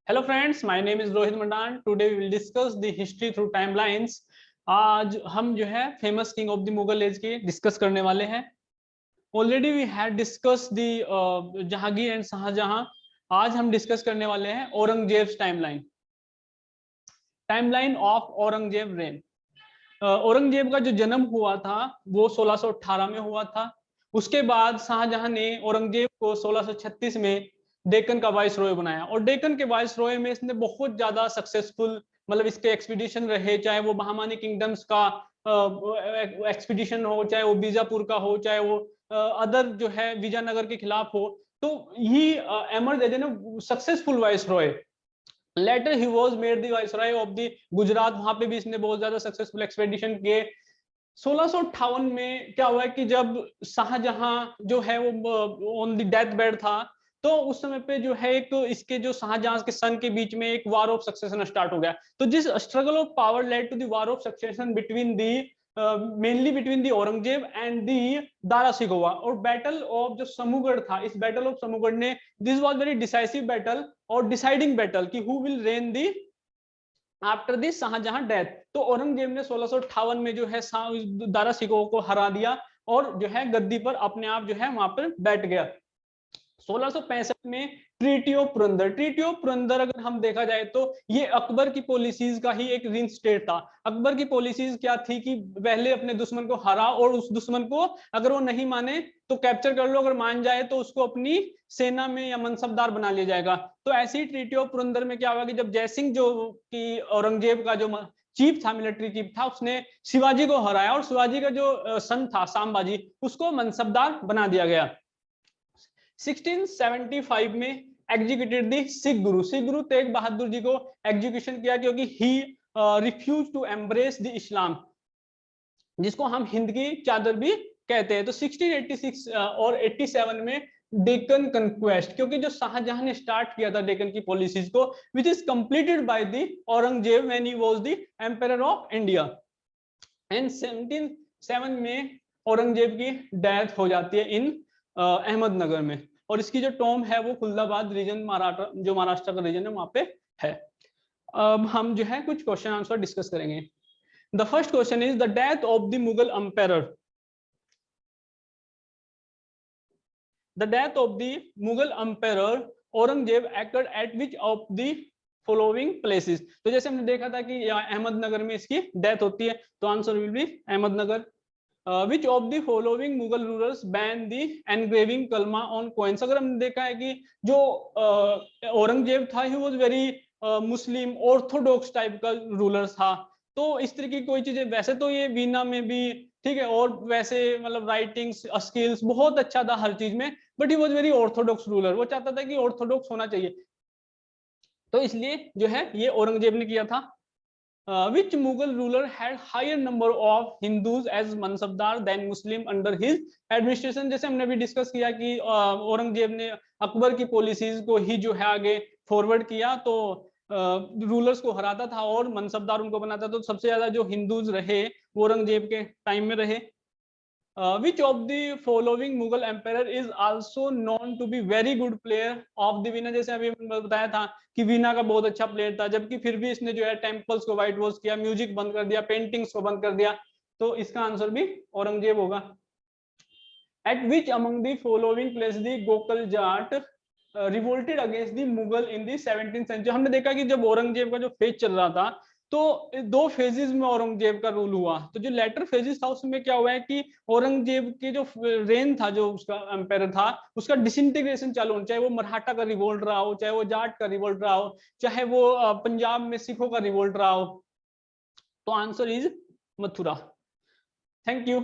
Hello friends, my name is Rohit Mandan. Today we will discuss the history through timelines. आज हम जो है famous king of the Mughal age की discuss करने वाले हैं। Already we had discuss the Jahangir and Shahjahan. आज हम डिस्कस करने वाले हैं Aurangzeb timeline, timeline of Aurangzeb reign. Aurangzeb का जो जन्म हुआ था वो 1618 में हुआ था। उसके बाद शाहजहां ने औरंगजेब को 1636 में डेक्कन का वाइस रॉय बनाया, और डेक्कन के वाइस रॉय में इसने बहुत ज्यादा सक्सेसफुल, मतलब इसके एक्सपीडिशन रहे, चाहे वो बहामानी किंगडम्स का एक्सपीडिशन हो, चाहे वो बीजापुर का हो, चाहे वो अदर जो है विजयनगर के खिलाफ हो। तो he emerge as an successful viceroy. Later he was made the viceroy of the Gujarat. वहां पे भी इसने बहुत ज्यादा सक्सेसफुल एक्सपेडिशन किए। 1658 में क्या हुआ कि जब शाहजहां जो है वो ऑन द डेथ बेड था, तो उस समय पे जो है एक इसके जो शाहजहां के सन के बीच में एक वार ऑफ सक्सेशन स्टार्ट हो गया। तो जिस struggle of power led to the war of succession between the mainly between the Aurangzeb and the Dara Shikoh, और बैटल ऑफ जो समूगढ़ था, इस बैटल ऑफ समूगढ़ ने, this was very decisive battle और डिसाइडिंग बैटल कि who will reign the after this Shah Jahan death. तो औरंगजेब ने 1658 में जो है दारा सिकोह को हरा दिया और जो है गद्दी पर अपने आप जो है वहां पर बैठ गया। 1665 में treaty of Purandar. Treaty of Purandar अगर हम देखा जाए तो ये अकबर की पॉलिसीज का ही एक रिंग स्टेट था। अकबर की पॉलिसीज क्या थी कि पहले अपने दुश्मन को हरा, और उस दुश्मन को अगर वो नहीं माने तो कैप्चर कर लो, अगर मान जाए तो उसको अपनी सेना में या मनसबदार बना लिया जाएगा। तो ऐसी ही ट्रीटी ऑफ पुरंदर में क्या हुआ कि जब जयसिंह जो कि औरंगजेब का जो चीफ था, मिलिट्री चीफ था, उसने शिवाजी को हराया, और शिवाजी का जो सन था सांबाजी, उसको मनसबदार बना दिया गया। 1675 में एग्जीक्यूटेड दी सिख गुरु। सिख गुरु तेग बहादुर जी को एग्जीक्यूशन किया क्योंकि he refuse to embrace the Islam, जिसको हम हिंद की चादर भी कहते हैं। तो 1686 और 87 में डेक्कन कंक्वेस्ट, क्योंकि जो शाहजहां ने स्टार्ट किया था डेक्कन की पॉलिसीज को, which is completed by the Aurangzeb when he was the emperor of India. And 1707 में औरंगजेब की डेथ हो जाती है इन अहमदनगर में, और इसकी जो टॉम है वो खुलदाबाद रीजन, महाराष्ट्र, जो महाराष्ट्र का रीजन है वहां पे है। अब हम जो है कुछ क्वेश्चन आंसर डिस्कस करेंगे। The first question is the death of the Mughal emperor. The death of the Mughal emperor Aurangzeb occurred at which of the following places। तो जैसे हमने देखा था कि अहमदनगर में इसकी डेथ होती है, तो answer will be Ahmednagar. Which of the following Mughal rulers ban the engraving कलमा ऑन कॉइन्स। अगर हमने देखा है कि जो औरंगजेब था, he was very Muslim Orthodox type का रूलर था। तो इस तरह की कोई चीजें, वैसे तो ये वीना में भी ठीक है, और वैसे मतलब राइटिंग स्किल्स बहुत अच्छा था हर चीज में, but he was very Orthodox ruler. वो चाहता था कि ऑर्थोडॉक्स होना चाहिए, तो इसलिए जो है ये औरंगजेब ने किया था। which Mughal ruler had higher number of Hindus as mansabdar than Muslim under his administration। जैसे हमने भी डिस्कस किया कि औरंगजेब ने अकबर की पॉलिसीज को ही जो है आगे फॉरवर्ड किया, तो रूलर्स को हराता था और मनसबदार उनको बनाता। तो सबसे ज्यादा जो हिंदूज रहे वो औरंगजेब के टाइम में रहे। which of the following Mughal emperor is also known to be very good player of the Veena. जैसे अभी बताया था कि वीना का बहुत अच्छा प्लेयर था, जबकि फिर भी इसने जो है टेम्पल्स को व्हाइट वॉश किया, म्यूजिक बंद कर दिया, पेंटिंग्स को बंद कर दिया। तो इसका आंसर भी औरंगजेब होगा। At which among the following place the Gokula Jat revolted against the Mughal in the 17th century. हमने देखा कि जब औरंगजेब का जो फेज चल रहा था, तो दो फेजेस में औरंगजेब का रूल हुआ। तो जो लेटर फेजेस था उसमें क्या हुआ है कि औरंगजेब के जो रेन था, जो उसका एम्पायर था, उसका डिसइंटीग्रेशन चालू होना, चाहे वो मराठा का रिवोल्ट रहा हो, चाहे वो जाट का रिवोल्ट रहा हो, चाहे वो पंजाब में सिखों का रिवोल्ट रहा हो। तो answer is Mathura. Thank you.